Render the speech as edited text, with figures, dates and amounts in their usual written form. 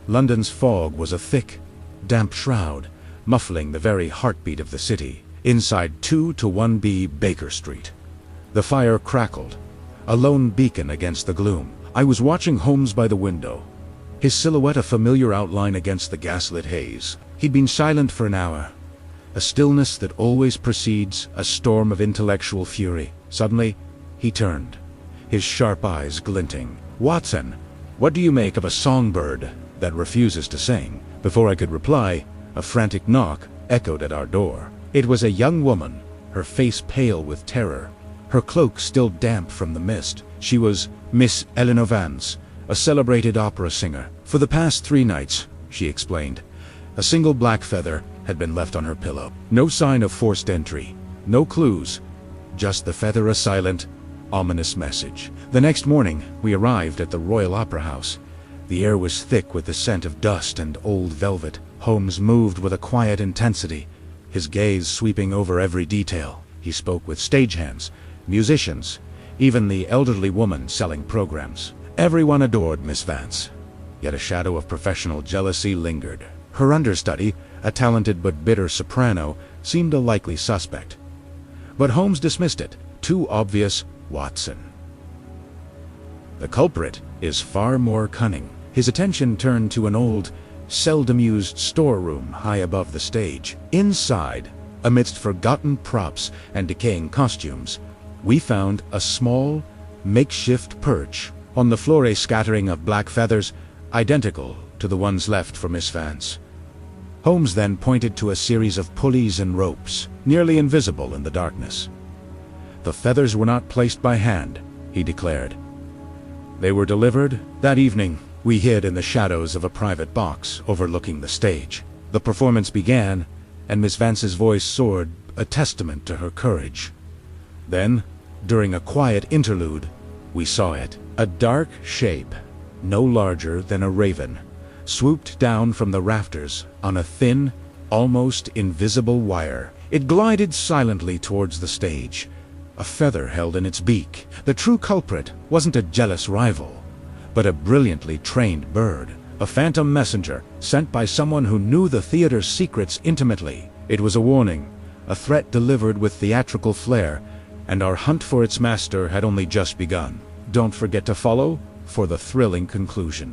London's fog was a thick, damp shroud, muffling the very heartbeat of the city, inside 2-1B Baker Street. The fire crackled, a lone beacon against the gloom. I was watching Holmes by the window, his silhouette a familiar outline against the gaslit haze. He'd been silent for an hour, a stillness that always precedes a storm of intellectual fury. Suddenly, he turned, his sharp eyes glinting. "Watson, what do you make of a songbird that refuses to sing?" Before I could reply, a frantic knock echoed at our door. It was a young woman, her face pale with terror, her cloak still damp from the mist. She was Miss Eleanor Vance, a celebrated opera singer. "For the past 3 nights," she explained, "a single black feather had been left on her pillow. No sign of forced entry, no clues, just the feather a silent, ominous message." The next morning, we arrived at the Royal Opera House. The air was thick with the scent of dust and old velvet. Holmes moved with a quiet intensity, his gaze sweeping over every detail. He spoke with stagehands, musicians, even the elderly woman selling programs. Everyone adored Miss Vance, yet a shadow of professional jealousy lingered. Her understudy, a talented but bitter soprano, seemed a likely suspect. But Holmes dismissed it. Too obvious, Watson. The culprit is far more cunning. His attention turned to an old, seldom used storeroom high above the stage. Inside, amidst forgotten props and decaying costumes, we found a small, makeshift perch. On the floor a scattering of black feathers, identical to the ones left for Miss Vance. Holmes then pointed to a series of pulleys and ropes, nearly invisible in the darkness. "The feathers were not placed by hand," he declared. "They were delivered that evening." We hid in the shadows of a private box overlooking the stage. The performance began, and Miss Vance's voice soared, a testament to her courage. Then, during a quiet interlude, we saw it. A dark shape, no larger than a raven, swooped down from the rafters on a thin, almost invisible wire. It glided silently towards the stage, a feather held in its beak. The true culprit wasn't a jealous rival, but a brilliantly trained bird, a phantom messenger sent by someone who knew the theater's secrets intimately. It was a warning, a threat delivered with theatrical flair, and our hunt for its master had only just begun. Don't forget to follow for the thrilling conclusion.